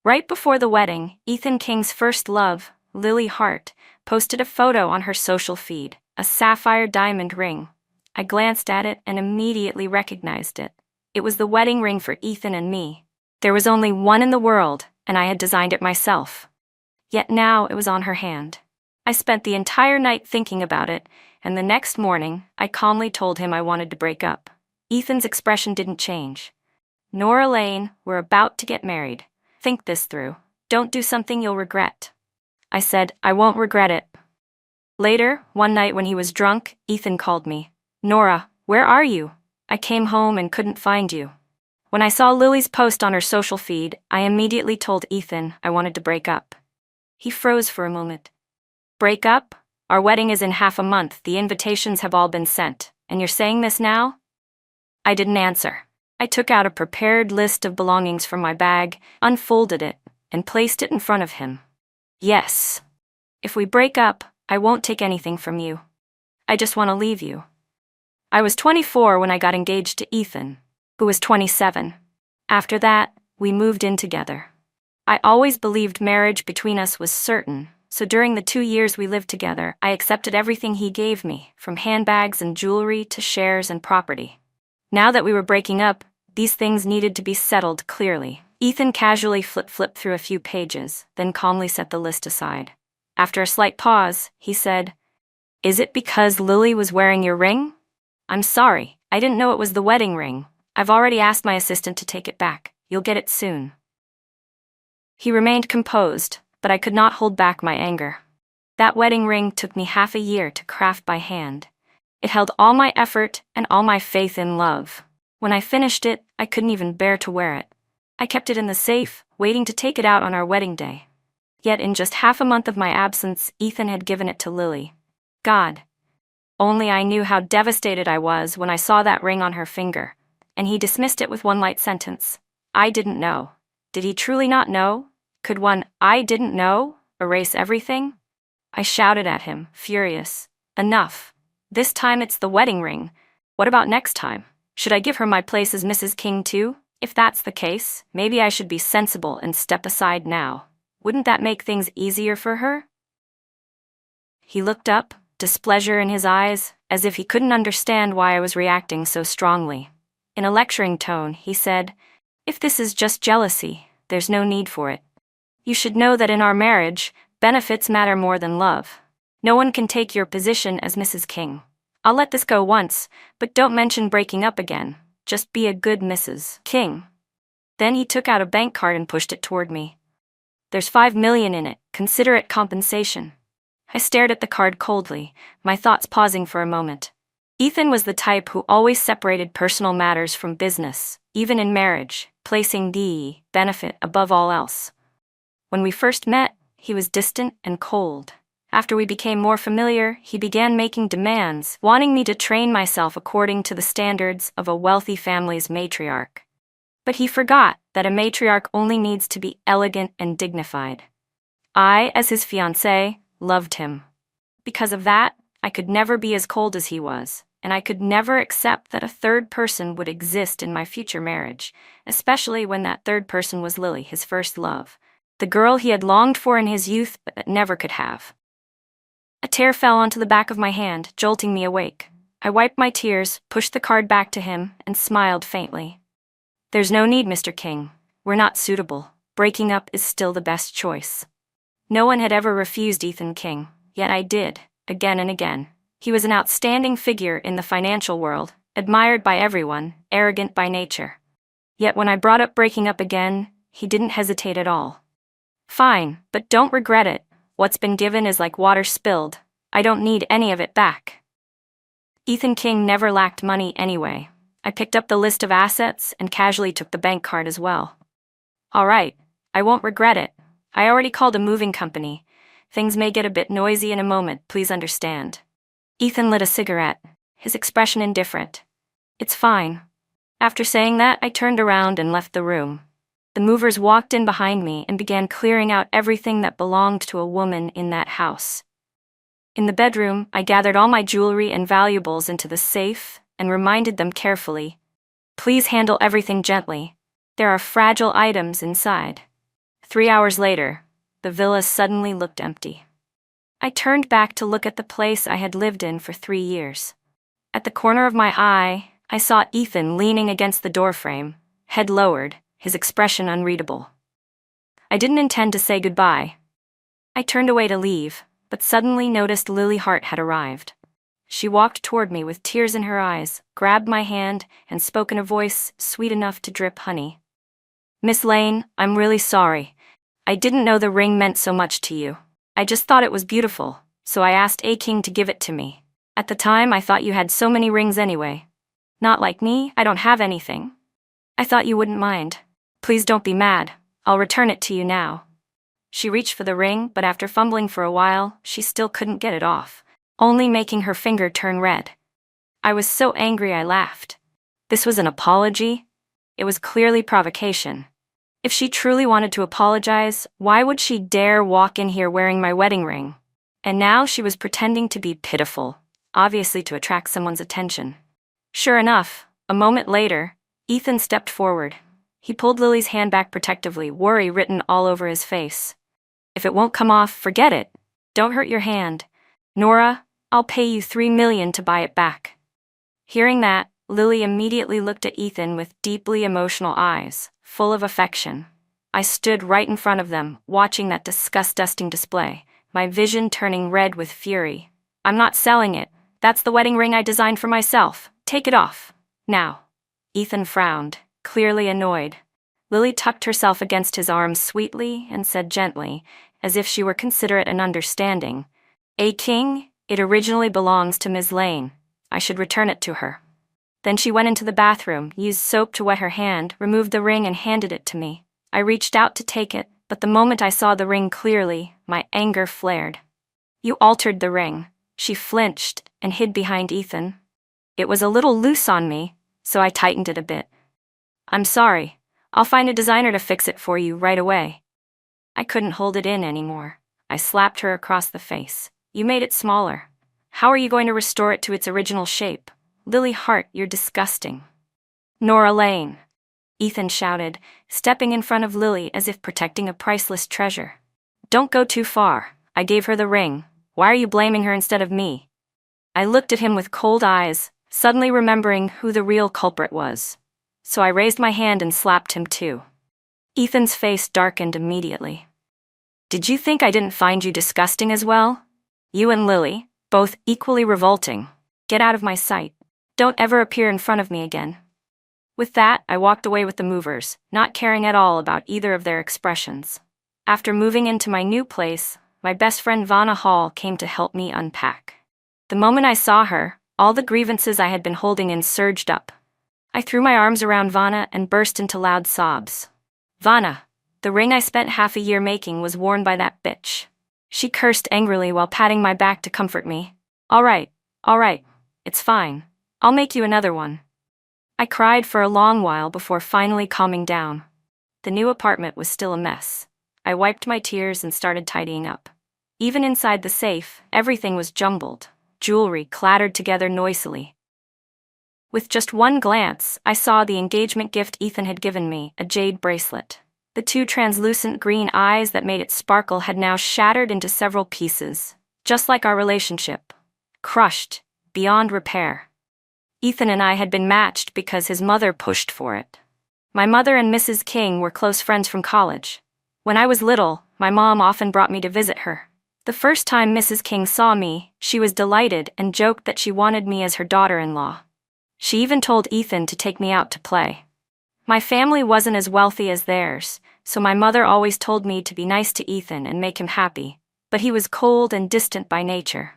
Right before the wedding, Ethan King's first love, Lily Hart, posted a photo on her social feed, a sapphire diamond ring. I glanced at it and immediately recognized it. It was the wedding ring for Ethan and me. There was only one in the world, and I had designed it myself. Yet now it was on her hand. I spent the entire night thinking about it, and the next morning, I calmly told him I wanted to break up. Ethan's expression didn't change. Nora Lane, we're about to get married. Think this through. Don't do something you'll regret. I said, I won't regret it. Later, one night when he was drunk, Ethan called me. Nora, where are you? I came home and couldn't find you. When I saw Lily's post on her social feed, I immediately told Ethan I wanted to break up. He froze for a moment. Break up? Our wedding is in half a month, the invitations have all been sent, and you're saying this now? I didn't answer. I took out a prepared list of belongings from my bag, unfolded it, and placed it in front of him. Yes. If we break up, I won't take anything from you. I just want to leave you. I was 24 when I got engaged to Ethan, who was 27. After that, we moved in together. I always believed marriage between us was certain, so during the 2 years we lived together, I accepted everything he gave me, from handbags and jewelry to shares and property. Now that we were breaking up, these things needed to be settled clearly. Ethan casually flipped through a few pages, then calmly set the list aside. After a slight pause, he said, Is it because Lily was wearing your ring? I'm sorry, I didn't know it was the wedding ring. I've already asked my assistant to take it back. You'll get it soon. He remained composed, but I could not hold back my anger. That wedding ring took me half a year to craft by hand. It held all my effort and all my faith in love. When I finished it, I couldn't even bear to wear it. I kept it in the safe, waiting to take it out on our wedding day. Yet in just half a month of my absence, Ethan had given it to Lily. God. Only I knew how devastated I was when I saw that ring on her finger, and he dismissed it with one light sentence. I didn't know. Did he truly not know? Could one "I didn't know" erase everything? I shouted at him, furious. Enough. This time it's the wedding ring. What about next time? Should I give her my place as Mrs. King too? If that's the case, maybe I should be sensible and step aside now. Wouldn't that make things easier for her? He looked up, displeasure in his eyes, as if he couldn't understand why I was reacting so strongly. In a lecturing tone, he said, If this is just jealousy, there's no need for it. You should know that in our marriage, benefits matter more than love. No one can take your position as Mrs. King. I'll let this go once, but don't mention breaking up again. Just be a good Mrs. King. Then he took out a bank card and pushed it toward me. There's $5 million in it. Consider it compensation. I stared at the card coldly, my thoughts pausing for a moment. Ethan was the type who always separated personal matters from business, even in marriage, placing the benefit above all else. When we first met, he was distant and cold. After we became more familiar, he began making demands, wanting me to train myself according to the standards of a wealthy family's matriarch. But he forgot that a matriarch only needs to be elegant and dignified. I, as his fiancée, loved him. Because of that, I could never be as cold as he was, and I could never accept that a third person would exist in my future marriage, especially when that third person was Lily, his first love, the girl he had longed for in his youth but never could have. A tear fell onto the back of my hand, jolting me awake. I wiped my tears, pushed the card back to him, and smiled faintly. There's no need, Mr. King. We're not suitable. Breaking up is still the best choice. No one had ever refused Ethan King, yet I did, again and again. He was an outstanding figure in the financial world, admired by everyone, arrogant by nature. Yet when I brought up breaking up again, he didn't hesitate at all. Fine, but don't regret it. What's been given is like water spilled. I don't need any of it back. Ethan King never lacked money anyway. I picked up the list of assets and casually took the bank card as well. All right, I won't regret it. I already called a moving company. Things may get a bit noisy in a moment, please understand. Ethan lit a cigarette, his expression indifferent. It's fine. After saying that, I turned around and left the room. The movers walked in behind me and began clearing out everything that belonged to a woman in that house. In the bedroom, I gathered all my jewelry and valuables into the safe and reminded them carefully, please handle everything gently. There are fragile items inside. 3 hours later, the villa suddenly looked empty. I turned back to look at the place I had lived in for 3 years. At the corner of my eye, I saw Ethan leaning against the doorframe, head lowered, his expression unreadable. I didn't intend to say goodbye. I turned away to leave, but suddenly noticed Lily Hart had arrived. She walked toward me with tears in her eyes, grabbed my hand, and spoke in a voice sweet enough to drip honey. "Miss Lane, I'm really sorry. I didn't know the ring meant so much to you. I just thought it was beautiful, so I asked A. King to give it to me. At the time, I thought you had so many rings anyway. Not like me, I don't have anything. I thought you wouldn't mind. Please don't be mad. I'll return it to you now." She reached for the ring, but after fumbling for a while, she still couldn't get it off, only making her finger turn red. I was so angry I laughed. This was an apology? It was clearly provocation. If she truly wanted to apologize, why would she dare walk in here wearing my wedding ring? And now she was pretending to be pitiful, obviously to attract someone's attention. Sure enough, a moment later, Ethan stepped forward. He pulled Lily's hand back protectively, worry written all over his face. "If it won't come off, forget it. Don't hurt your hand. Nora, I'll pay you $3 million to buy it back." Hearing that, Lily immediately looked at Ethan with deeply emotional eyes, full of affection. I stood right in front of them, watching that disgusting display, my vision turning red with fury. "I'm not selling it. That's the wedding ring I designed for myself. Take it off. Now." Ethan frowned, clearly annoyed. Lily tucked herself against his arm sweetly and said gently, as if she were considerate and understanding, "A. King, it originally belongs to Ms. Lane. I should return it to her." Then she went into the bathroom, used soap to wet her hand, removed the ring and handed it to me. I reached out to take it, but the moment I saw the ring clearly, my anger flared. "You altered the ring." She flinched and hid behind Ethan. "It was a little loose on me, so I tightened it a bit." "I'm sorry. I'll find a designer to fix it for you right away." I couldn't hold it in anymore. I slapped her across the face. "You made it smaller. How are you going to restore it to its original shape? Lily Hart, you're disgusting." "Nora Lane," Ethan shouted, stepping in front of Lily as if protecting a priceless treasure. "Don't go too far. I gave her the ring. Why are you blaming her instead of me?" I looked at him with cold eyes, suddenly remembering who the real culprit was. So I raised my hand and slapped him too. Ethan's face darkened immediately. "Did you think I didn't find you disgusting as well? You and Lily, both equally revolting. Get out of my sight. Don't ever appear in front of me again." With that, I walked away with the movers, not caring at all about either of their expressions. After moving into my new place, my best friend Vanna Hall came to help me unpack. The moment I saw her, all the grievances I had been holding in surged up. I threw my arms around Vanna and burst into loud sobs. "Vanna, the ring I spent half a year making was worn by that bitch." She cursed angrily while patting my back to comfort me. All right, it's fine. I'll make you another one." I cried for a long while before finally calming down. The new apartment was still a mess. I wiped my tears and started tidying up. Even inside the safe, everything was jumbled. Jewelry clattered together noisily. With just one glance, I saw the engagement gift Ethan had given me, a jade bracelet. The two translucent green eyes that made it sparkle had now shattered into several pieces, just like our relationship. Crushed, beyond repair. Ethan and I had been matched because his mother pushed for it. My mother and Mrs. King were close friends from college. When I was little, my mom often brought me to visit her. The first time Mrs. King saw me, she was delighted and joked that she wanted me as her daughter-in-law. She even told Ethan to take me out to play. My family wasn't as wealthy as theirs, so my mother always told me to be nice to Ethan and make him happy, but he was cold and distant by nature.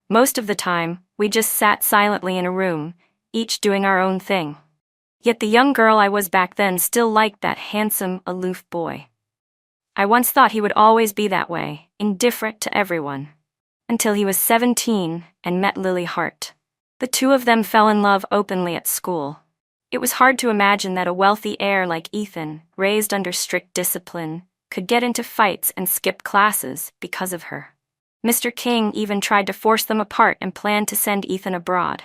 Most of the time, we just sat silently in a room, each doing our own thing. Yet the young girl I was back then still liked that handsome, aloof boy. I once thought he would always be that way, indifferent to everyone. Until he was 17 and met Lily Hart. The two of them fell in love openly at school. It was hard to imagine that a wealthy heir like Ethan, raised under strict discipline, could get into fights and skip classes because of her. Mr. King even tried to force them apart and planned to send Ethan abroad.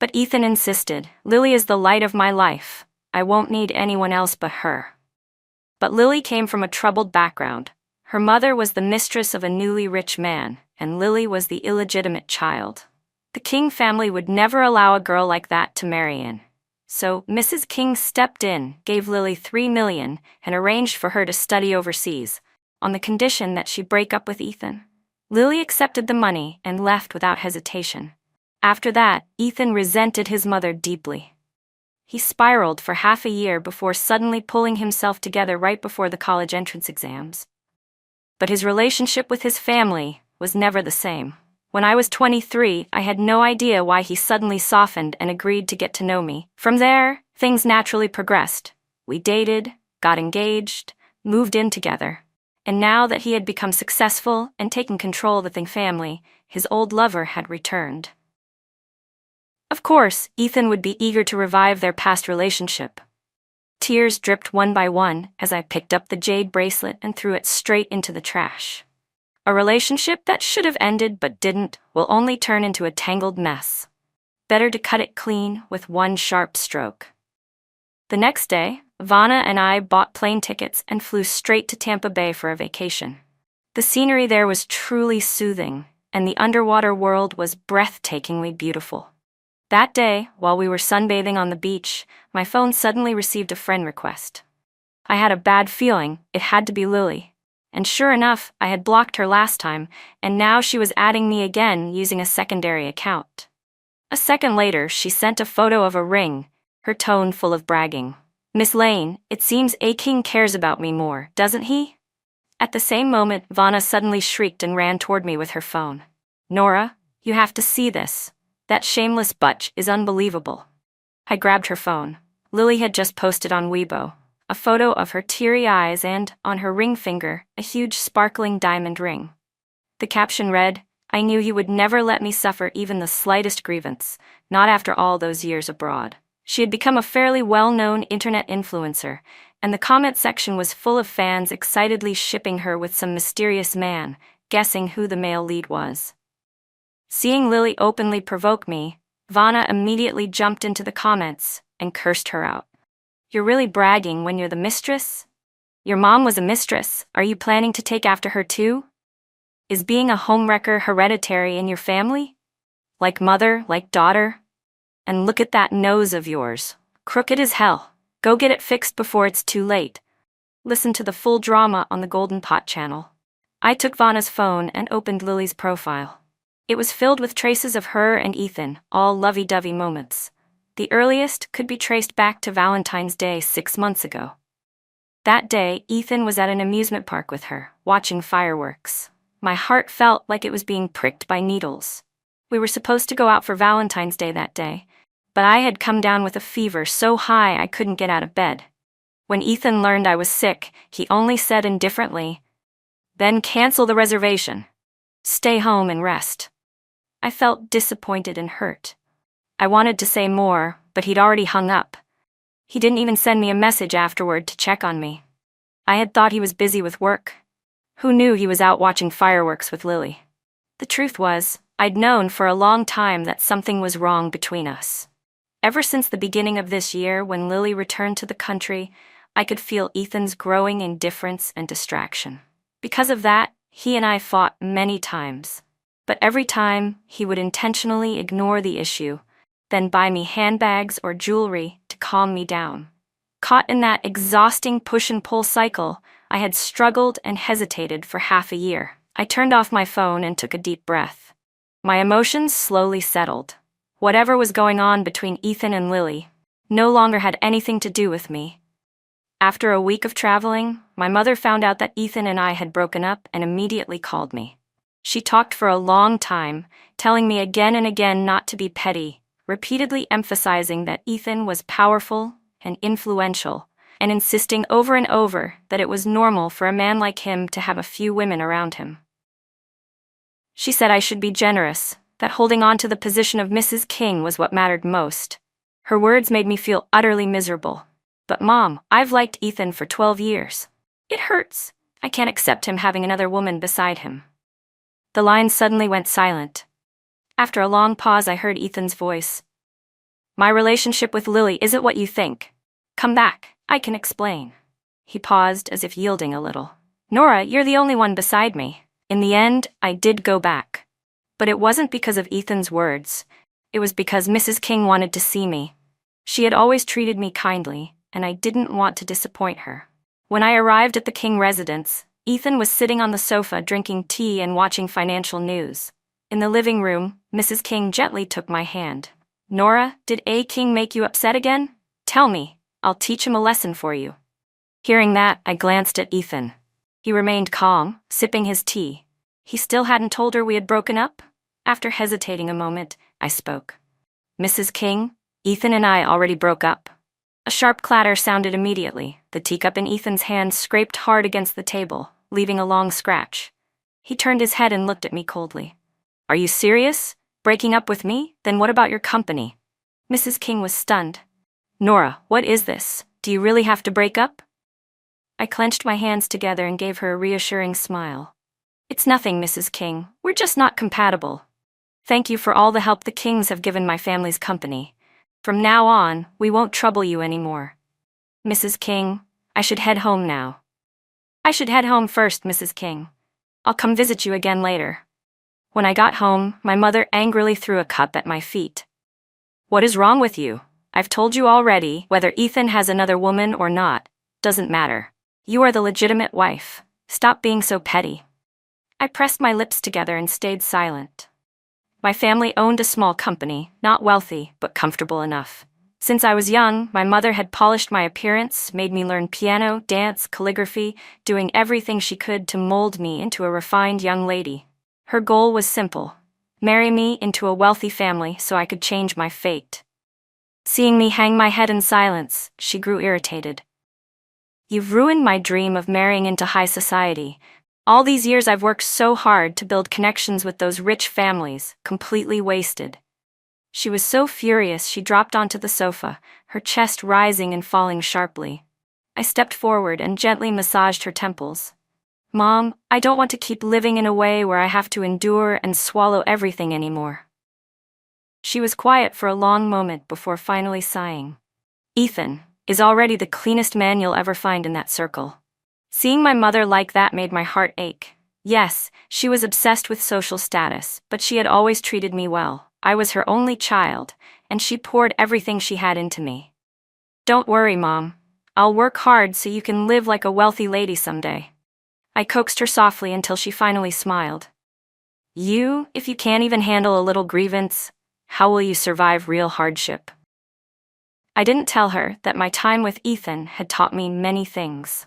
But Ethan insisted, "Lily is the light of my life. I won't need anyone else but her." But Lily came from a troubled background. Her mother was the mistress of a newly rich man, and Lily was the illegitimate child. The King family would never allow a girl like that to marry in. So Mrs. King stepped in, gave Lily $3 million, and arranged for her to study overseas, on the condition that she break up with Ethan. Lily accepted the money and left without hesitation. After that, Ethan resented his mother deeply. He spiraled for half a year before suddenly pulling himself together right before the college entrance exams. But his relationship with his family was never the same. When I was 23, I had no idea why he suddenly softened and agreed to get to know me. From there, things naturally progressed. We dated, got engaged, moved in together. And now that he had become successful and taken control of the family, his old lover had returned. Of course, Ethan would be eager to revive their past relationship. Tears dripped one by one as I picked up the jade bracelet and threw it straight into the trash. A relationship that should have ended but didn't will only turn into a tangled mess. Better to cut it clean with one sharp stroke. The next day, Vanna and I bought plane tickets and flew straight to Tampa Bay for a vacation. The scenery there was truly soothing, and the underwater world was breathtakingly beautiful. That day, while we were sunbathing on the beach, my phone suddenly received a friend request. I had a bad feeling it had to be Lily. And sure enough, I had blocked her last time, and now she was adding me again using a secondary account. A second later, she sent a photo of a ring, her tone full of bragging. "Miss Lane, it seems A. King cares about me more, doesn't he?" At the same moment, Vanna suddenly shrieked and ran toward me with her phone. "Nora, you have to see this. That shameless butch is unbelievable." I grabbed her phone. Lily had just posted on Weibo a photo of her teary eyes and, on her ring finger, a huge sparkling diamond ring. The caption read, "I knew you would never let me suffer even the slightest grievance, not after all those years abroad." She had become a fairly well-known internet influencer, and the comment section was full of fans excitedly shipping her with some mysterious man, guessing who the male lead was. Seeing Lily openly provoke me, Vanna immediately jumped into the comments and cursed her out. "You're really bragging when you're the mistress? Your mom was a mistress. Are you planning to take after her too? Is being a homewrecker hereditary in your family? Like mother, like daughter? And look at that nose of yours. Crooked as hell. Go get it fixed before it's too late." Listen to the full drama on the Golden Pot channel. I took Vanna's phone and opened Lily's profile. It was filled with traces of her and Ethan, all lovey-dovey moments. The earliest could be traced back to Valentine's Day 6 months ago. That day, Ethan was at an amusement park with her, watching fireworks. My heart felt like it was being pricked by needles. We were supposed to go out for Valentine's Day that day, but I had come down with a fever so high I couldn't get out of bed. When Ethan learned I was sick, he only said indifferently, "Then cancel the reservation. Stay home and rest." I felt disappointed and hurt. I wanted to say more, but he'd already hung up. He didn't even send me a message afterward to check on me. I had thought he was busy with work. Who knew he was out watching fireworks with Lily? The truth was, I'd known for a long time that something was wrong between us. Ever since the beginning of this year, when Lily returned to the country, I could feel Ethan's growing indifference and distraction. Because of that, he and I fought many times. But every time, he would intentionally ignore the issue, then buy me handbags or jewelry to calm me down. Caught in that exhausting push-and-pull cycle, I had struggled and hesitated for half a year. I turned off my phone and took a deep breath. My emotions slowly settled. Whatever was going on between Ethan and Lily no longer had anything to do with me. After a week of traveling, my mother found out that Ethan and I had broken up and immediately called me. She talked for a long time, telling me again and again not to be petty, repeatedly emphasizing that Ethan was powerful and influential, and insisting over and over that it was normal for a man like him to have a few women around him. She said I should be generous, that holding on to the position of Mrs. King was what mattered most. Her words made me feel utterly miserable. "But Mom, I've liked Ethan for 12 years. It hurts. I can't accept him having another woman beside him." The line suddenly went silent. After a long pause, I heard Ethan's voice. "My relationship with Lily isn't what you think. Come back, I can explain." He paused as if yielding a little. Nora, you're the only one beside me. In the end, I did go back. But it wasn't because of Ethan's words. It was because Mrs. King wanted to see me. She had always treated me kindly, and I didn't want to disappoint her. When I arrived at the King residence, Ethan was sitting on the sofa drinking tea and watching financial news. In the living room, Mrs. King gently took my hand. Nora, did A. King make you upset again? Tell me, I'll teach him a lesson for you. Hearing that, I glanced at Ethan. He remained calm, sipping his tea. He still hadn't told her we had broken up? After hesitating a moment, I spoke. Mrs. King, Ethan and I already broke up. A sharp clatter sounded immediately. The teacup in Ethan's hand scraped hard against the table, leaving a long scratch. He turned his head and looked at me coldly. Are you serious? Breaking up with me? Then what about your company? Mrs. King was stunned. Nora, what is this? Do you really have to break up? I clenched my hands together and gave her a reassuring smile. It's nothing, Mrs. King. We're just not compatible. Thank you for all the help the Kings have given my family's company. From now on, we won't trouble you anymore. Mrs. King, I should head home now. I should head home first, Mrs. King. I'll come visit you again later. When I got home, my mother angrily threw a cup at my feet. What is wrong with you? I've told you already, whether Ethan has another woman or not, doesn't matter. You are the legitimate wife. Stop being so petty. I pressed my lips together and stayed silent. My family owned a small company, not wealthy, but comfortable enough. Since I was young, my mother had polished my appearance, made me learn piano, dance, calligraphy, doing everything she could to mold me into a refined young lady. Her goal was simple: marry me into a wealthy family so I could change my fate. Seeing me hang my head in silence, she grew irritated. You've ruined my dream of marrying into high society. All these years I've worked so hard to build connections with those rich families, completely wasted. She was so furious she dropped onto the sofa, her chest rising and falling sharply. I stepped forward and gently massaged her temples. Mom, I don't want to keep living in a way where I have to endure and swallow everything anymore. She was quiet for a long moment before finally sighing. Ethan is already the cleanest man you'll ever find in that circle. Seeing my mother like that made my heart ache. Yes, she was obsessed with social status, but she had always treated me well. I was her only child, and she poured everything she had into me. Don't worry, Mom. I'll work hard so you can live like a wealthy lady someday. I coaxed her softly until she finally smiled. If you can't even handle a little grievance, how will you survive real hardship? I didn't tell her that my time with Ethan had taught me many things.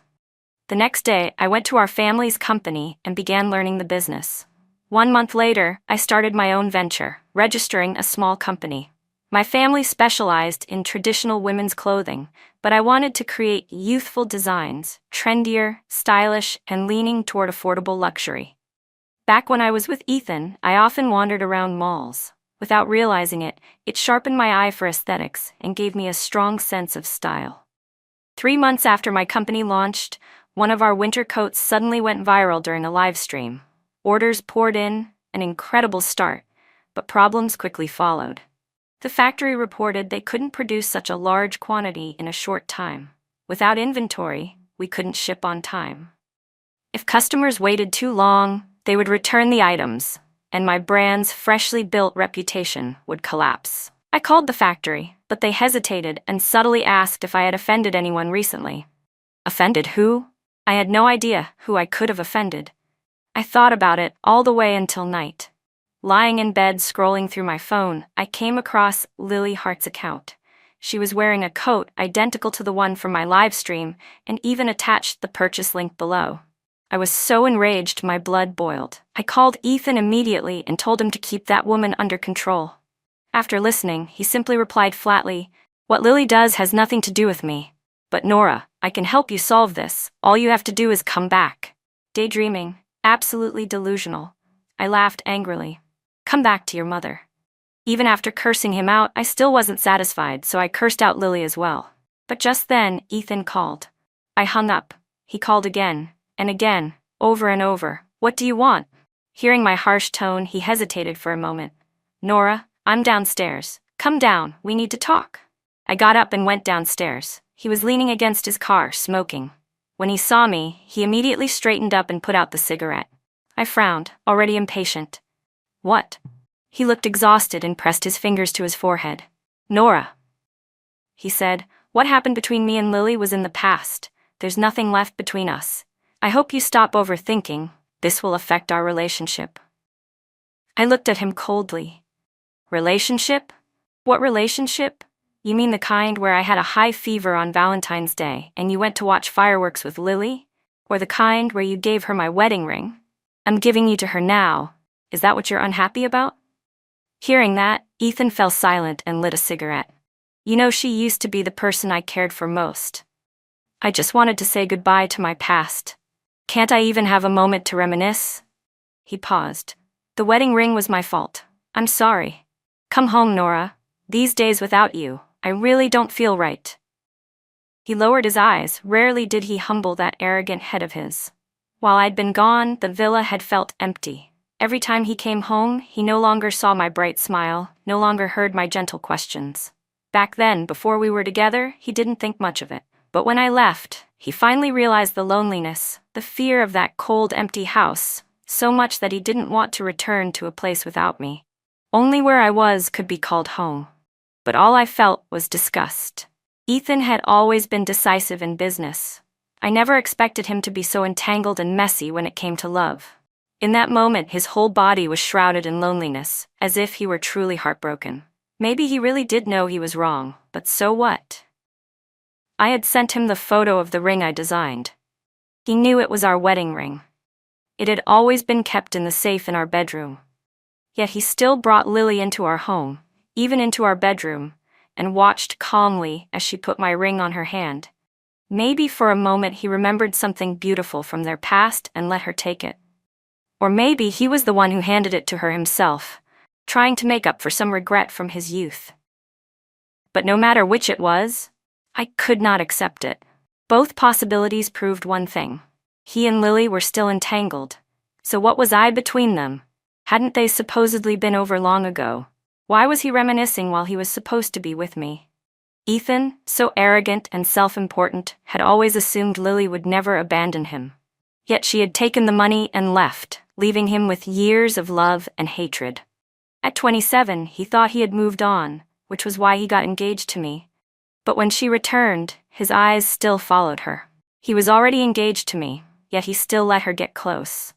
The next day, I went to our family's company and began learning the business. 1 month later, I started my own venture, registering a small company. My family specialized in traditional women's clothing, but I wanted to create youthful designs, trendier, stylish, and leaning toward affordable luxury. Back when I was with Ethan, I often wandered around malls. Without realizing it, it sharpened my eye for aesthetics and gave me a strong sense of style. 3 months after my company launched, one of our winter coats suddenly went viral during a live stream. Orders poured in, an incredible start, but problems quickly followed. The factory reported they couldn't produce such a large quantity in a short time. Without inventory, we couldn't ship on time. If customers waited too long, they would return the items, and my brand's freshly built reputation would collapse. I called the factory, but they hesitated and subtly asked if I had offended anyone recently. Offended who? I had no idea who I could have offended. I thought about it all the way until night. Lying in bed scrolling through my phone, I came across Lily Hart's account. She was wearing a coat identical to the one from my live stream and even attached the purchase link below. I was so enraged my blood boiled. I called Ethan immediately and told him to keep that woman under control. After listening, he simply replied flatly, "What Lily does has nothing to do with me. But Nora, I can help you solve this. All you have to do is come back." Daydreaming, absolutely delusional. I laughed angrily. Come back to your mother. Even after cursing him out, I still wasn't satisfied, so I cursed out Lily as well. But just then, Ethan called. I hung up. He called again, and again, over and over. What do you want? Hearing my harsh tone, he hesitated for a moment. Nora, I'm downstairs. Come down, we need to talk. I got up and went downstairs. He was leaning against his car, smoking. When he saw me, he immediately straightened up and put out the cigarette. I frowned, already impatient. What? He looked exhausted and pressed his fingers to his forehead. Nora, he said, what happened between me and Lily was in the past. There's nothing left between us. I hope you stop overthinking. This will affect our relationship. I looked at him coldly. Relationship? What relationship? You mean the kind where I had a high fever on Valentine's Day and you went to watch fireworks with Lily? Or the kind where you gave her my wedding ring? I'm giving you to her now. Is that what you're unhappy about? Hearing that, Ethan fell silent and lit a cigarette. You know, she used to be the person I cared for most. I just wanted to say goodbye to my past. Can't I even have a moment to reminisce? He paused. The wedding ring was my fault. I'm sorry. Come home, Nora. These days without you, I really don't feel right. He lowered his eyes. Rarely did he humble that arrogant head of his. While I'd been gone, the villa had felt empty. Every time he came home, he no longer saw my bright smile, no longer heard my gentle questions. Back then, before we were together, he didn't think much of it. But when I left, he finally realized the loneliness, the fear of that cold, empty house, so much that he didn't want to return to a place without me. Only where I was could be called home. But all I felt was disgust. Ethan had always been decisive in business. I never expected him to be so entangled and messy when it came to love. In that moment, his whole body was shrouded in loneliness, as if he were truly heartbroken. Maybe he really did know he was wrong, but so what? I had sent him the photo of the ring I designed. He knew it was our wedding ring. It had always been kept in the safe in our bedroom. Yet he still brought Lily into our home, even into our bedroom, and watched calmly as she put my ring on her hand. Maybe for a moment he remembered something beautiful from their past and let her take it. Or maybe he was the one who handed it to her himself, trying to make up for some regret from his youth. But no matter which it was, I could not accept it. Both possibilities proved one thing. He and Lily were still entangled. So what was I between them? Hadn't they supposedly been over long ago? Why was he reminiscing while he was supposed to be with me? Ethan, so arrogant and self-important, had always assumed Lily would never abandon him. Yet she had taken the money and left, leaving him with years of love and hatred. At 27, he thought he had moved on, which was why he got engaged to me. But when she returned, his eyes still followed her. He was already engaged to me, yet he still let her get close.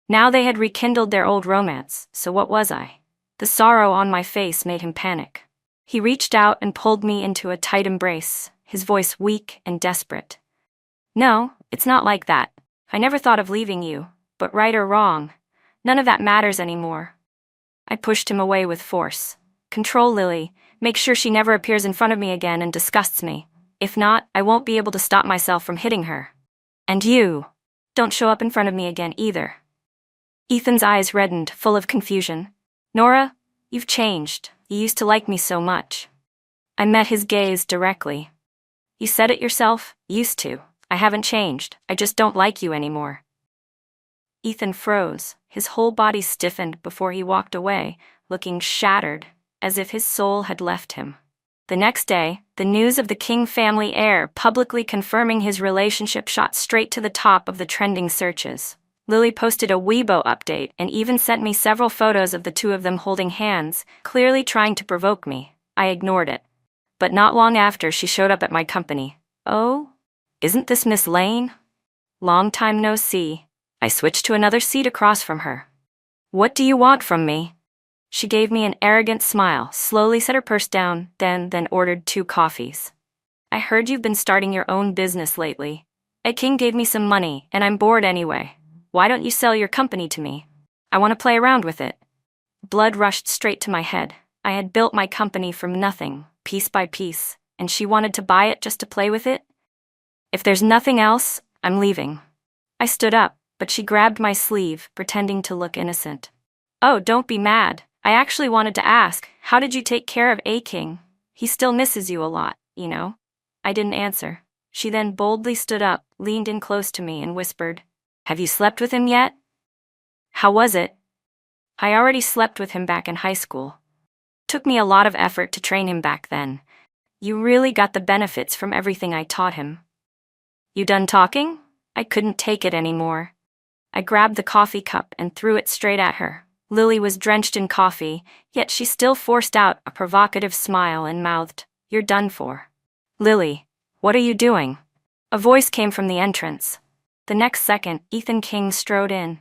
Now they had rekindled their old romance, so what was I? The sorrow on my face made him panic. He reached out and pulled me into a tight embrace, his voice weak and desperate. No, it's not like that. I never thought of leaving you, but right or wrong, none of that matters anymore. I pushed him away with force. Control Lily, make sure she never appears in front of me again and disgusts me. If not, I won't be able to stop myself from hitting her. And you, don't show up in front of me again either. Ethan's eyes reddened, full of confusion. Nora, you've changed. You used to like me so much. I met his gaze directly. You said it yourself, used to. I haven't changed, I just don't like you anymore. Ethan froze, his whole body stiffened before he walked away, looking shattered, as if his soul had left him. The next day, the news of the King family heir publicly confirming his relationship shot straight to the top of the trending searches. Lily posted a Weibo update and even sent me several photos of the two of them holding hands, clearly trying to provoke me. I ignored it. But not long after, she showed up at my company. Oh? Isn't this Miss Lane? Long time no see. I switched to another seat across from her. What do you want from me? She gave me an arrogant smile, slowly set her purse down, then ordered 2 coffees. I heard you've been starting your own business lately. Ed King gave me some money, and I'm bored anyway. Why don't you sell your company to me? I want to play around with it. Blood rushed straight to my head. I had built my company from nothing, piece by piece, and she wanted to buy it just to play with it? If there's nothing else, I'm leaving. I stood up, but she grabbed my sleeve, pretending to look innocent. Oh, don't be mad. I actually wanted to ask, how did you take care of A. King? He still misses you a lot, you know? I didn't answer. She then boldly stood up, leaned in close to me, and whispered, Have you slept with him yet? How was it? I already slept with him back in high school. Took me a lot of effort to train him back then. You really got the benefits from everything I taught him. You done talking? I couldn't take it anymore. I grabbed the coffee cup and threw it straight at her. Lily was drenched in coffee, yet she still forced out a provocative smile and mouthed, "You're done for." "Lily, what are you doing?" A voice came from the entrance. The next second, Ethan King strode in.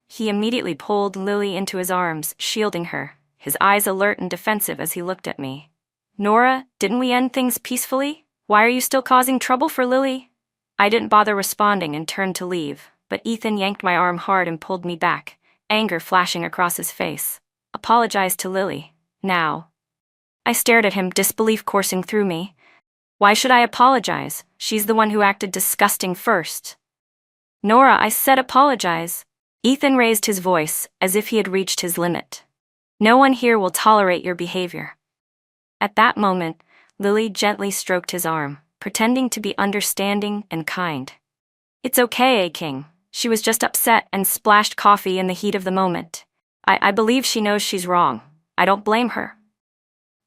He immediately pulled Lily into his arms, shielding her, his eyes alert and defensive as he looked at me. "Nora, didn't we end things peacefully? Why are you still causing trouble for Lily?" I didn't bother responding and turned to leave, but Ethan yanked my arm hard and pulled me back, anger flashing across his face. "Apologize to Lily, now." I stared at him, disbelief coursing through me. Why should I apologize? She's the one who acted disgusting first. "Nora, I said apologize." Ethan raised his voice, as if he had reached his limit. "No one here will tolerate your behavior." At that moment, Lily gently stroked his arm, pretending to be understanding and kind. "It's okay, King. She was just upset and splashed coffee in the heat of the moment. I believe she knows she's wrong. I don't blame her."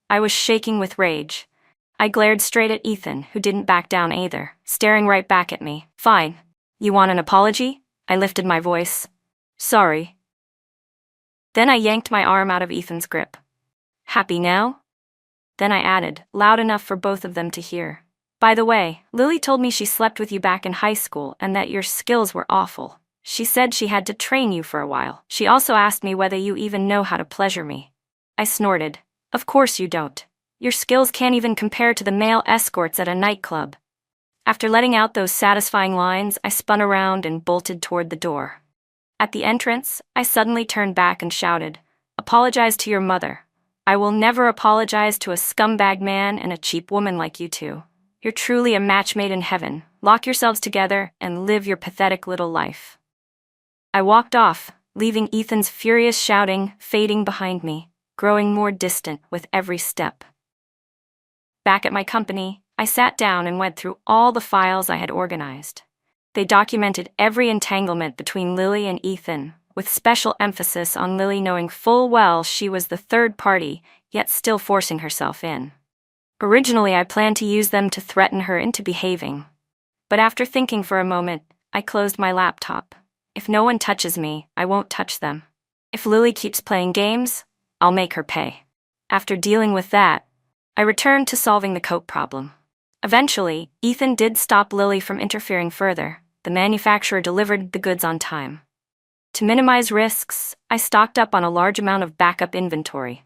I was shaking with rage. I glared straight at Ethan, who didn't back down either, staring right back at me. "Fine. You want an apology?" I lifted my voice. "Sorry." Then I yanked my arm out of Ethan's grip. "Happy now?" Then I added, loud enough for both of them to hear. "By the way, Lily told me she slept with you back in high school and that your skills were awful. She said she had to train you for a while. She also asked me whether you even know how to pleasure me." I snorted. "Of course you don't. Your skills can't even compare to the male escorts at a nightclub." After letting out those satisfying lines, I spun around and bolted toward the door. At the entrance, I suddenly turned back and shouted, "Apologize to your mother. I will never apologize to a scumbag man and a cheap woman like you two. You're truly a match made in heaven. Lock yourselves together and live your pathetic little life." I walked off, leaving Ethan's furious shouting fading behind me, growing more distant with every step. Back at my company, I sat down and went through all the files I had organized. They documented every entanglement between Lily and Ethan, with special emphasis on Lily knowing full well she was the third party, yet still forcing herself in. Originally, I planned to use them to threaten her into behaving. But after thinking for a moment, I closed my laptop. If no one touches me, I won't touch them. If Lily keeps playing games, I'll make her pay. After dealing with that, I returned to solving the coat problem. Eventually, Ethan did stop Lily from interfering further. The manufacturer delivered the goods on time. To minimize risks, I stocked up on a large amount of backup inventory.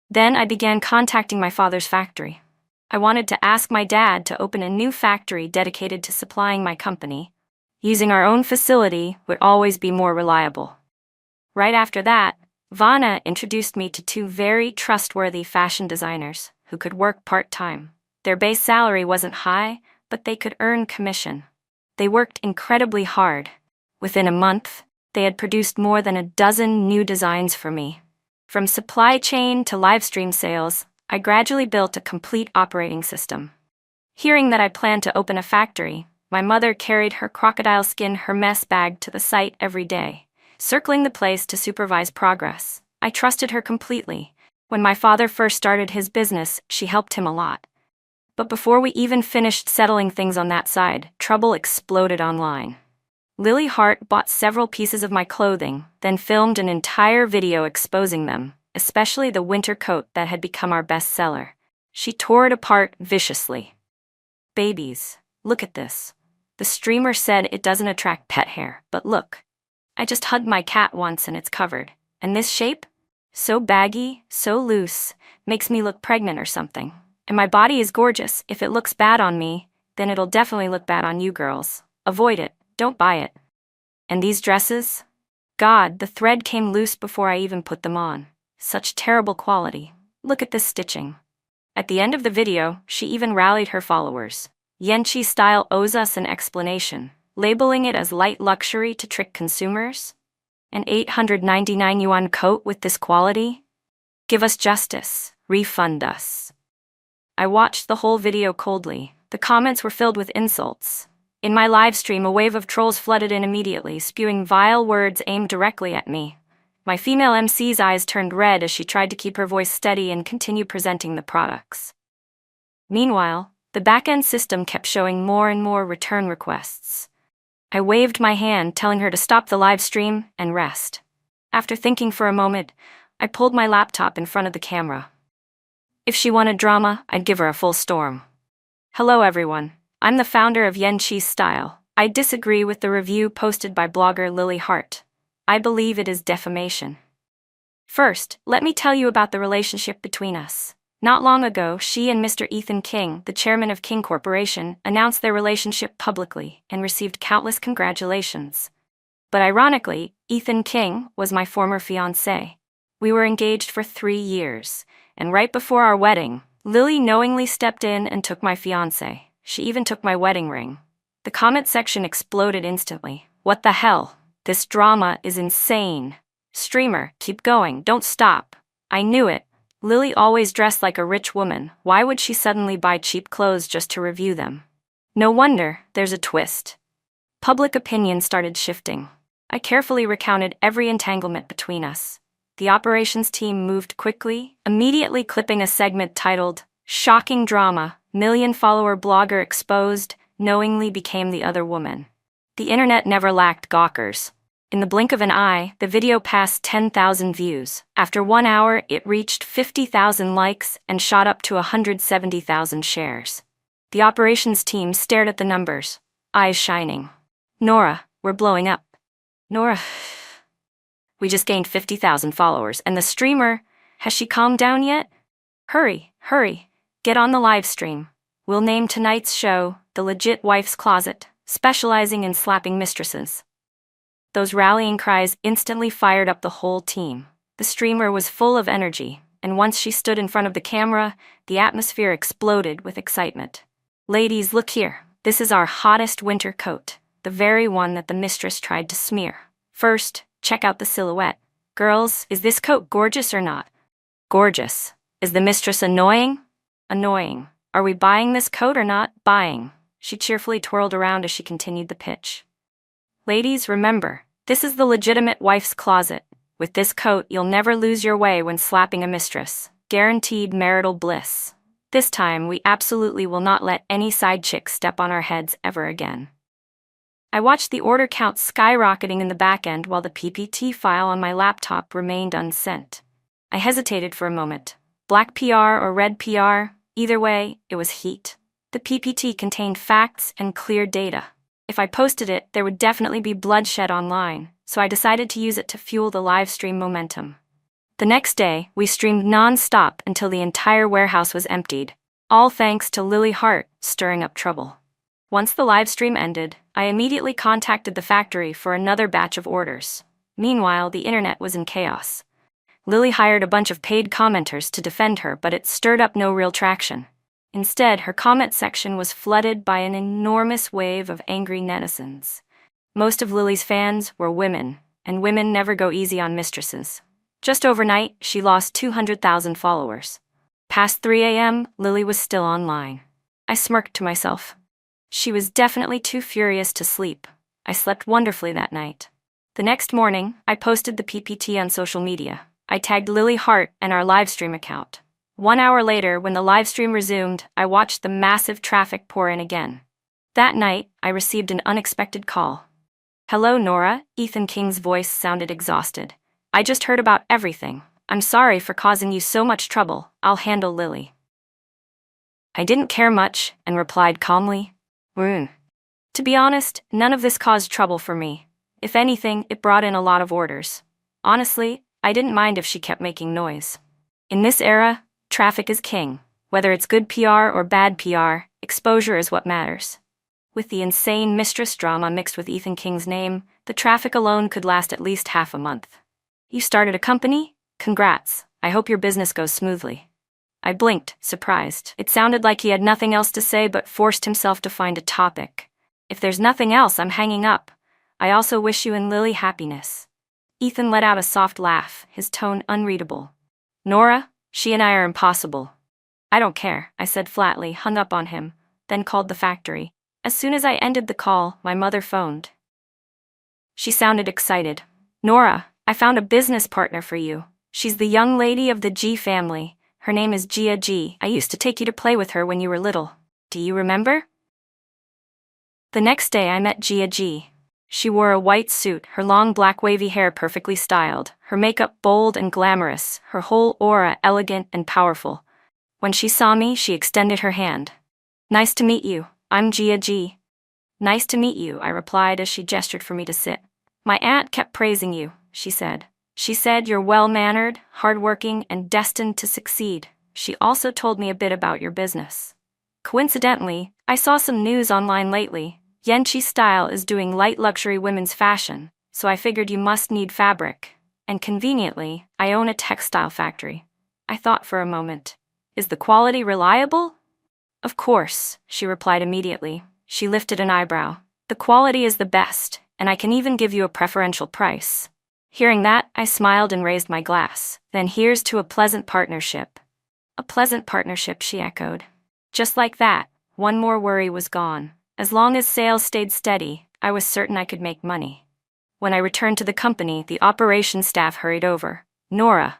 Then I began contacting my father's factory. I wanted to ask my dad to open a new factory dedicated to supplying my company. Using our own facility would always be more reliable. Right after that, Vanna introduced me to two very trustworthy fashion designers who could work part-time. Their base salary wasn't high, but they could earn commission. They worked incredibly hard. Within a month, they had produced more than a dozen new designs for me. From supply chain to live stream sales, I gradually built a complete operating system. Hearing that I planned to open a factory, my mother carried her crocodile skin Hermes bag to the site every day, circling the place to supervise progress. I trusted her completely. When my father first started his business, she helped him a lot. But before we even finished settling things on that side, trouble exploded online. Lily Hart bought several pieces of my clothing, then filmed an entire video exposing them, especially the winter coat that had become our best seller. She tore it apart viciously. "Babies, look at this. The streamer said it doesn't attract pet hair, but look. I just hugged my cat once and it's covered. And this shape? So baggy, so loose, makes me look pregnant or something. And my body is gorgeous. If it looks bad on me, then it'll definitely look bad on you girls. Avoid it, don't buy it. And these dresses? God, the thread came loose before I even put them on. Such terrible quality. Look at this stitching." At the end of the video, she even rallied her followers. Yenchi style owes us an explanation, labeling it as light luxury to trick consumers? An 899 yuan coat with this quality? Give us justice, refund us. I watched the whole video coldly. The comments were filled with insults. In my live stream, a wave of trolls flooded in immediately, spewing vile words aimed directly at me. My female MC's eyes turned red as she tried to keep her voice steady and continue presenting the products. Meanwhile, the back-end system kept showing more and more return requests. I waved my hand, telling her to stop the live stream and rest. After thinking for a moment, I pulled my laptop in front of the camera. If she wanted drama, I'd give her a full storm. Hello everyone, I'm the founder of Yen Chi's Style. I disagree with the review posted by blogger Lily Hart. I believe it is defamation. First, let me tell you about the relationship between us. Not long ago, she and Mr. Ethan King, the chairman of King Corporation, announced their relationship publicly and received countless congratulations. But ironically, Ethan King was my former fiancée. We were engaged for 3 years, and right before our wedding, Lily knowingly stepped in and took my fiancé. She even took my wedding ring. The comment section exploded instantly. What the hell? This drama is insane. Streamer, keep going, don't stop. I knew it. Lily always dressed like a rich woman. Why would she suddenly buy cheap clothes just to review them? No wonder, there's a twist. Public opinion started shifting. I carefully recounted every entanglement between us. The operations team moved quickly, immediately clipping a segment titled, "Shocking Drama, Million-Follower Blogger Exposed, Knowingly Became the Other Woman." The internet never lacked gawkers. In the blink of an eye, the video passed 10,000 views. After 1 hour, it reached 50,000 likes and shot up to 170,000 shares. The operations team stared at the numbers, eyes shining. "Nora, we're blowing up." "Nora, we just gained 50,000 followers, and the streamer, has she calmed down yet? Hurry, get on the live stream. We'll name tonight's show, The Legit Wife's Closet, specializing in slapping mistresses." Those rallying cries instantly fired up the whole team. The streamer was full of energy, and once she stood in front of the camera, the atmosphere exploded with excitement. "Ladies, look here. This is our hottest winter coat, the very one that the mistress tried to smear. First, check out the silhouette. Girls, is this coat gorgeous or not? Gorgeous. Is the mistress annoying? Annoying. Are we buying this coat or not? Buying." She cheerfully twirled around as she continued the pitch. "Ladies, remember, this is the legitimate wife's closet. With this coat, you'll never lose your way when slapping a mistress. Guaranteed marital bliss. This time, we absolutely will not let any side chick step on our heads ever again." I watched the order count skyrocketing in the back end while the PPT file on my laptop remained unsent. I hesitated for a moment. Black PR or red PR, either way, it was heat. The PPT contained facts and clear data. If I posted it, there would definitely be bloodshed online, so I decided to use it to fuel the live stream momentum. The next day, we streamed non-stop until the entire warehouse was emptied, all thanks to Lily Hart stirring up trouble. Once the live stream ended, I immediately contacted the factory for another batch of orders. Meanwhile, the internet was in chaos. Lily hired a bunch of paid commenters to defend her, but it stirred up no real traction. Instead, her comment section was flooded by an enormous wave of angry netizens. Most of Lily's fans were women, and women never go easy on mistresses. Just overnight, she lost 200,000 followers. Past 3 a.m., Lily was still online. I smirked to myself. She was definitely too furious to sleep. I slept wonderfully that night. The next morning, I posted the PPT on social media. I tagged Lily Hart and our livestream account. 1 hour later, when the livestream resumed, I watched the massive traffic pour in again. That night, I received an unexpected call. "Hello, Nora," Ethan King's voice sounded exhausted. "I just heard about everything. I'm sorry for causing you so much trouble. I'll handle Lily." I didn't care much and replied calmly, To be honest, none of this caused trouble for me. If anything, it brought in a lot of orders. Honestly, I didn't mind if she kept making noise. In this era, traffic is king. Whether it's good PR or bad PR, exposure is what matters. With the insane mistress drama mixed with Ethan King's name, the traffic alone could last at least half a month. "You started a company? Congrats. I hope your business goes smoothly." I blinked, surprised. It sounded like he had nothing else to say but forced himself to find a topic. "If there's nothing else, I'm hanging up. I also wish you and Lily happiness." Ethan let out a soft laugh, his tone unreadable. "Nora, she and I are impossible." "I don't care," I said flatly, hung up on him, then called the factory. As soon as I ended the call, my mother phoned. She sounded excited. "Nora, I found a business partner for you. She's the young lady of the G family. Her name is Gia G. I used to take you to play with her when you were little. Do you remember?" The next day I met Gia G. She wore a white suit, her long black wavy hair perfectly styled, her makeup bold and glamorous, her whole aura elegant and powerful. When she saw me, she extended her hand. "Nice to meet you, I'm Gia G." "Nice to meet you," I replied as she gestured for me to sit. "My aunt kept praising you," she said. "She said you're well-mannered, hardworking, and destined to succeed. She also told me a bit about your business. Coincidentally, I saw some news online lately. Yenchi Style is doing light luxury women's fashion, so I figured you must need fabric. And conveniently, I own a textile factory." I thought for a moment. "Is the quality reliable?" "Of course," she replied immediately. She lifted an eyebrow. "The quality is the best, and I can even give you a preferential price." Hearing that, I smiled and raised my glass. "Then here's to a pleasant partnership." "A pleasant partnership," she echoed. Just like that, one more worry was gone. As long as sales stayed steady, I was certain I could make money. When I returned to the company, the operations staff hurried over. "Nora,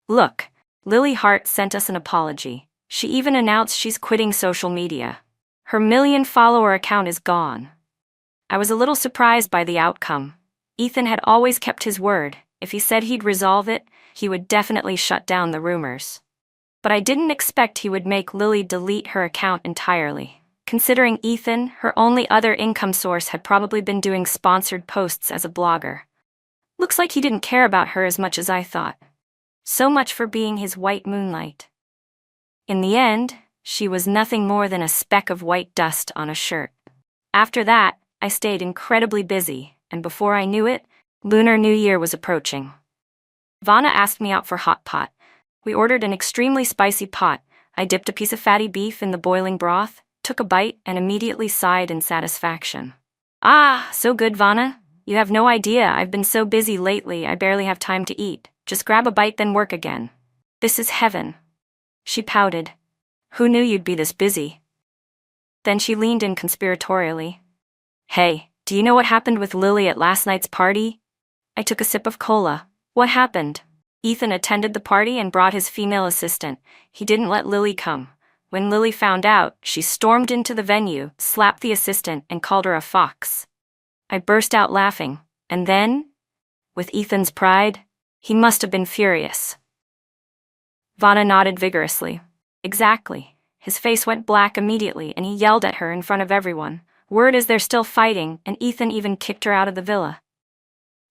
look, Lily Hart sent us an apology. She even announced she's quitting social media. Her million-follower account is gone." I was a little surprised by the outcome. Ethan had always kept his word. If he said he'd resolve it, he would definitely shut down the rumors. But I didn't expect he would make Lily delete her account entirely. Considering Ethan, her only other income source, had probably been doing sponsored posts as a blogger. Looks like he didn't care about her as much as I thought. So much for being his white moonlight. In the end, she was nothing more than a speck of white dust on a shirt. After that, I stayed incredibly busy, and before I knew it, Lunar New Year was approaching. Vanna asked me out for hot pot. We ordered an extremely spicy pot. I dipped a piece of fatty beef in the boiling broth, took a bite, and immediately sighed in satisfaction. "Ah, so good, Vanna. You have no idea, I've been so busy lately I barely have time to eat. Just grab a bite then work again. This is heaven." She pouted. "Who knew you'd be this busy?" Then she leaned in conspiratorially. "Hey, do you know what happened with Lily at last night's party?" I took a sip of cola. "What happened?" "Ethan attended the party and brought his female assistant. He didn't let Lily come. When Lily found out, she stormed into the venue, slapped the assistant, and called her a fox." I burst out laughing. "And then?" "With Ethan's pride, he must have been furious." Vanna nodded vigorously. "Exactly. His face went black immediately and he yelled at her in front of everyone. Word is they're still fighting, and Ethan even kicked her out of the villa."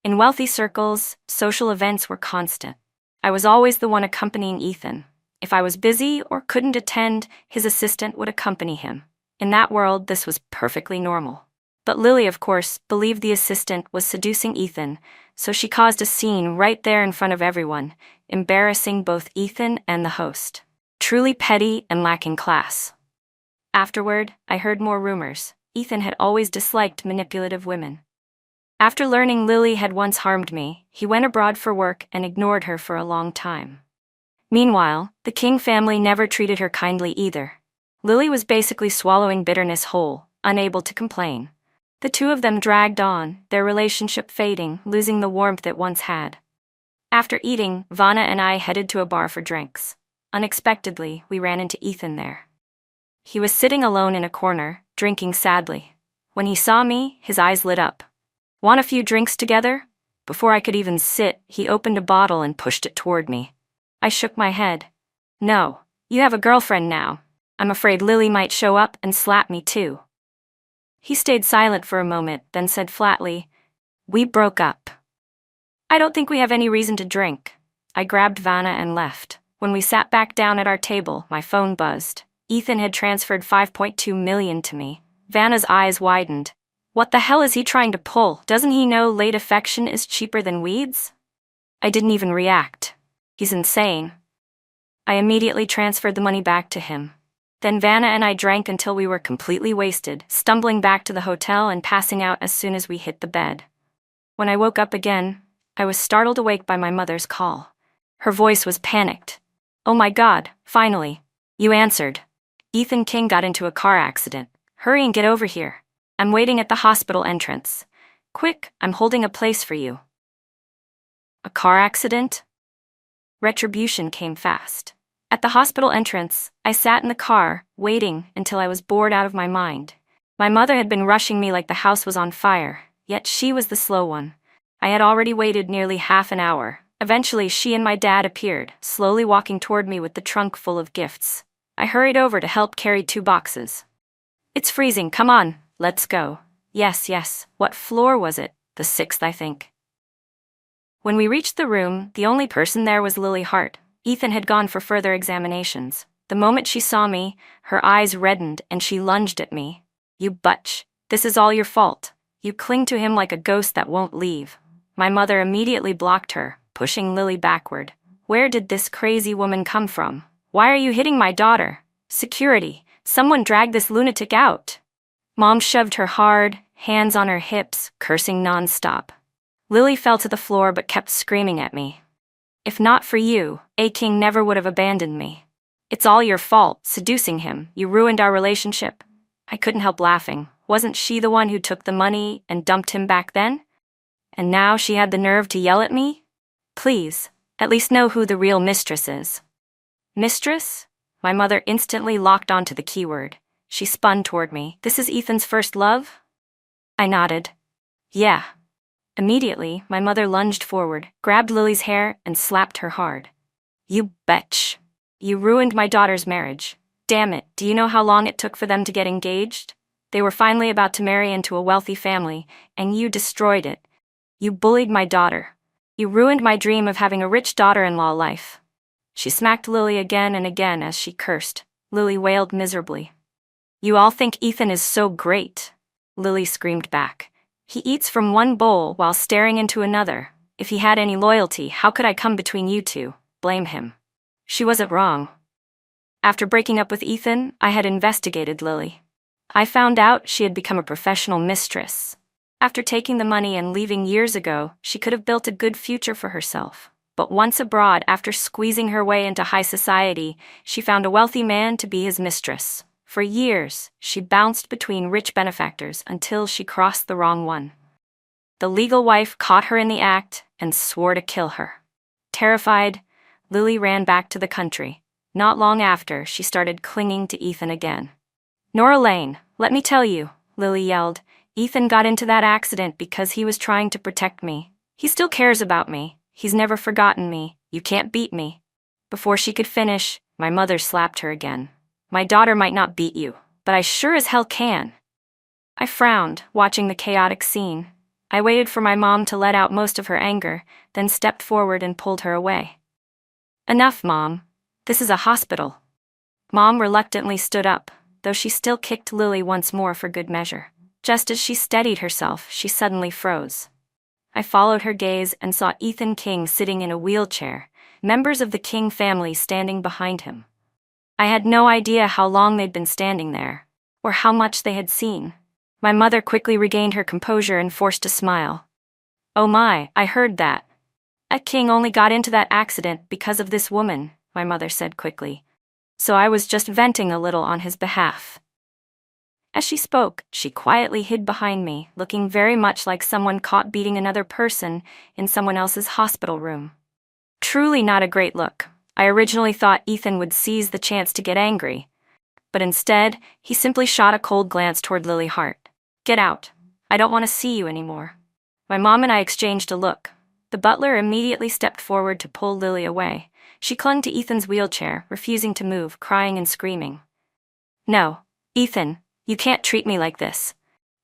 In wealthy circles, social events were constant. I was always the one accompanying Ethan. If I was busy or couldn't attend, his assistant would accompany him. In that world, this was perfectly normal. But Lily, of course, believed the assistant was seducing Ethan, so she caused a scene right there in front of everyone, embarrassing both Ethan and the host. Truly petty and lacking class. Afterward, I heard more rumors. Ethan had always disliked manipulative women. After learning Lily had once harmed me, he went abroad for work and ignored her for a long time. Meanwhile, the King family never treated her kindly either. Lily was basically swallowing bitterness whole, unable to complain. The two of them dragged on, their relationship fading, losing the warmth it once had. After eating, Vanna and I headed to a bar for drinks. Unexpectedly, we ran into Ethan there. He was sitting alone in a corner, drinking sadly. When he saw me, his eyes lit up. "Want a few drinks together?" Before I could even sit, he opened a bottle and pushed it toward me. I shook my head. "No, you have a girlfriend now. I'm afraid Lily might show up and slap me too." He stayed silent for a moment, then said flatly, "We broke up." "I don't think we have any reason to drink." I grabbed Vanna and left. When we sat back down at our table, my phone buzzed. Ethan had transferred $5.2 million to me. Vanna's eyes widened. What the hell is he trying to pull? Doesn't he know late affection is cheaper than weeds? I didn't even react. He's insane. I immediately transferred the money back to him. Then Vanna and I drank until we were completely wasted, stumbling back to the hotel and passing out as soon as we hit the bed. When I woke up again, I was startled awake by my mother's call. Her voice was panicked. "Oh my God, finally. You answered. Ethan King got into a car accident. Hurry and get over here. I'm waiting at the hospital entrance. Quick, I'm holding a place for you." A car accident? Retribution came fast. At the hospital entrance, I sat in the car, waiting until I was bored out of my mind. My mother had been rushing me like the house was on fire. Yet she was the slow one. I had already waited nearly half an hour. Eventually, she and my dad appeared, slowly walking toward me with the trunk full of gifts. I hurried over to help carry 2 boxes. It's freezing, come on, let's go. Yes, what floor was it? The 6th, I think. When we reached the room, the only person there was Lily Hart. Ethan had gone for further examinations. The moment she saw me, her eyes reddened and she lunged at me. You butch. This is all your fault. You cling to him like a ghost that won't leave. My mother immediately blocked her, pushing Lily backward. Where did this crazy woman come from? Why are you hitting my daughter? Security, someone drag this lunatic out. Mom shoved her hard, hands on her hips, cursing non-stop. Lily fell to the floor but kept screaming at me. If not for you, A-King never would have abandoned me. It's all your fault, seducing him. You ruined our relationship. I couldn't help laughing. Wasn't she the one who took the money and dumped him back then? And now she had the nerve to yell at me? Please, at least know who the real mistress is. Mistress? My mother instantly locked onto the keyword. She spun toward me. This is Ethan's first love? I nodded. Yeah. Immediately, my mother lunged forward, grabbed Lily's hair, and slapped her hard. You betch. You ruined my daughter's marriage. Damn it, do you know how long it took for them to get engaged? They were finally about to marry into a wealthy family, and you destroyed it. You bullied my daughter. You ruined my dream of having a rich daughter-in-law life. She smacked Lily again and again as she cursed. Lily wailed miserably. You all think Ethan is so great. Lily screamed back. He eats from one bowl while staring into another. If he had any loyalty, how could I come between you two? Blame him. She wasn't wrong. After breaking up with Ethan, I had investigated Lily. I found out she had become a professional mistress. After taking the money and leaving years ago, she could have built a good future for herself. But once abroad, after squeezing her way into high society, she found a wealthy man to be his mistress. For years, she bounced between rich benefactors until she crossed the wrong one. The legal wife caught her in the act and swore to kill her. Terrified, Lily ran back to the country. Not long after, she started clinging to Ethan again. Nora Lane, let me tell you, Lily yelled. Ethan got into that accident because he was trying to protect me. He still cares about me. He's never forgotten me. You can't beat me. Before she could finish, my mother slapped her again. My daughter might not beat you, but I sure as hell can. I frowned, watching the chaotic scene. I waited for my mom to let out most of her anger, then stepped forward and pulled her away. Enough, Mom. This is a hospital. Mom reluctantly stood up, though she still kicked Lily once more for good measure. Just as she steadied herself, she suddenly froze. I followed her gaze and saw Ethan King sitting in a wheelchair, members of the King family standing behind him. I had no idea how long they'd been standing there, or how much they had seen. My mother quickly regained her composure and forced a smile. Oh my, I heard that. A King only got into that accident because of this woman, my mother said quickly. So I was just venting a little on his behalf. As she spoke, she quietly hid behind me, looking very much like someone caught beating another person in someone else's hospital room. Truly not a great look. I originally thought Ethan would seize the chance to get angry, but instead, he simply shot a cold glance toward Lily Hart. Get out. I don't want to see you anymore. My mom and I exchanged a look. The butler immediately stepped forward to pull Lily away. She clung to Ethan's wheelchair, refusing to move, crying and screaming. No, Ethan, you can't treat me like this.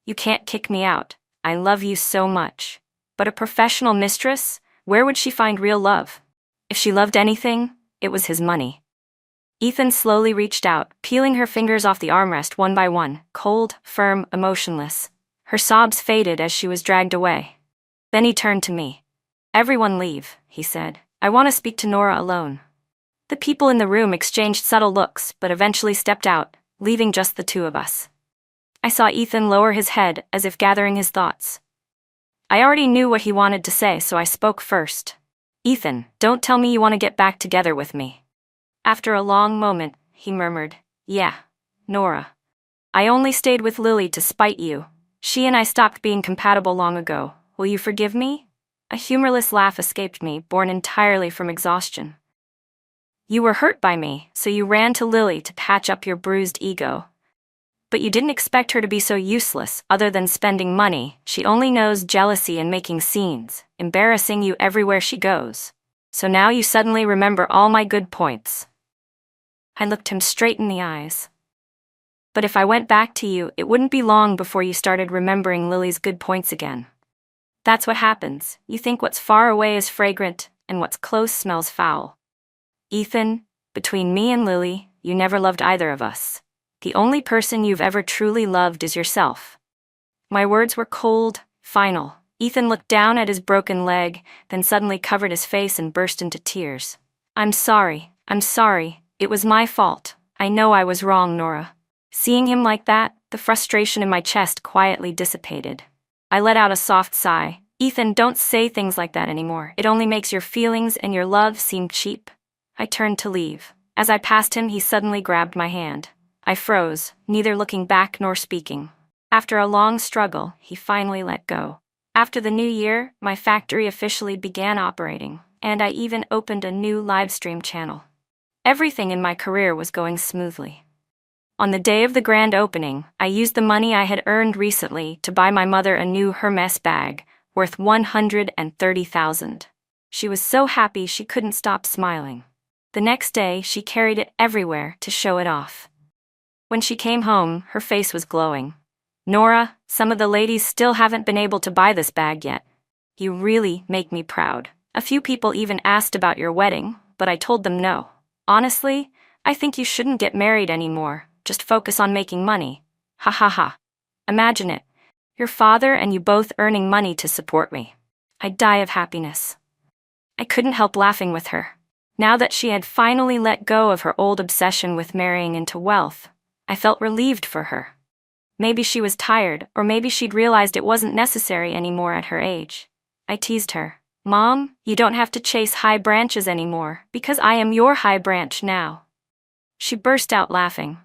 You can't kick me out. I love you so much. But a professional mistress? Where would she find real love? If she loved anything, it was his money. Ethan slowly reached out, peeling her fingers off the armrest one by one, cold, firm, emotionless. Her sobs faded as she was dragged away. Then he turned to me. Everyone leave, he said. I want to speak to Nora alone. The people in the room exchanged subtle looks, but eventually stepped out, leaving just the two of us. I saw Ethan lower his head as if gathering his thoughts. I already knew what he wanted to say, so I spoke first. Ethan, don't tell me you want to get back together with me. After a long moment, he murmured, Yeah, Nora. I only stayed with Lily to spite you. She and I stopped being compatible long ago. Will you forgive me? A humorless laugh escaped me, born entirely from exhaustion. You were hurt by me, so you ran to Lily to patch up your bruised ego. But you didn't expect her to be so useless. Other than spending money, she only knows jealousy and making scenes, embarrassing you everywhere she goes. So now you suddenly remember all my good points. I looked him straight in the eyes. But if I went back to you, it wouldn't be long before you started remembering Lily's good points again. That's what happens. You think what's far away is fragrant, and what's close smells foul. Ethan, between me and Lily, you never loved either of us. The only person you've ever truly loved is yourself. My words were cold, final. Ethan looked down at his broken leg, then suddenly covered his face and burst into tears. I'm sorry. It was my fault. I know I was wrong, Nora. Seeing him like that, the frustration in my chest quietly dissipated. I let out a soft sigh. Ethan, don't say things like that anymore. It only makes your feelings and your love seem cheap. I turned to leave. As I passed him, he suddenly grabbed my hand. I froze, neither looking back nor speaking. After a long struggle, he finally let go. After the new year, my factory officially began operating, and I even opened a new livestream channel. Everything in my career was going smoothly. On the day of the grand opening, I used the money I had earned recently to buy my mother a new Hermes bag, worth $130,000. She was so happy she couldn't stop smiling. The next day, she carried it everywhere to show it off. When she came home, her face was glowing. Nora, some of the ladies still haven't been able to buy this bag yet. You really make me proud. A few people even asked about your wedding, but I told them no. Honestly, I think you shouldn't get married anymore. Just focus on making money. Ha ha ha. Imagine it. Your father and you both earning money to support me. I'd die of happiness. I couldn't help laughing with her. Now that she had finally let go of her old obsession with marrying into wealth, I felt relieved for her. Maybe she was tired, or maybe she'd realized it wasn't necessary anymore at her age. I teased her. Mom, you don't have to chase high branches anymore, because I am your high branch now. She burst out laughing.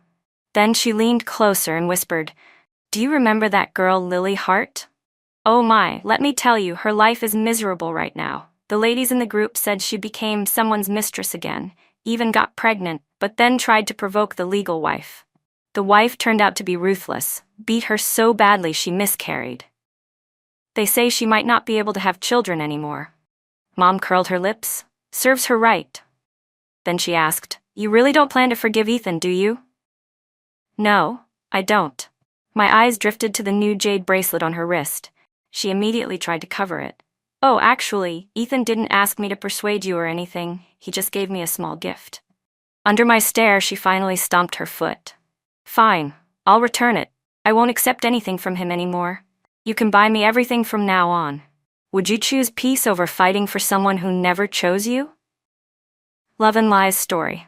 Then she leaned closer and whispered, Do you remember that girl Lily Hart? Oh my, let me tell you, her life is miserable right now. The ladies in the group said she became someone's mistress again, even got pregnant, but then tried to provoke the legal wife. The wife turned out to be ruthless, beat her so badly she miscarried. They say she might not be able to have children anymore. Mom curled her lips. Serves her right. Then she asked, You really don't plan to forgive Ethan, do you? No, I don't. My eyes drifted to the new jade bracelet on her wrist. She immediately tried to cover it. Oh, actually, Ethan didn't ask me to persuade you or anything. He just gave me a small gift. Under my stare, she finally stomped her foot. Fine, I'll return it. I won't accept anything from him anymore. You can buy me everything from now on. Would you choose peace over fighting for someone who never chose you? Love and Lies story.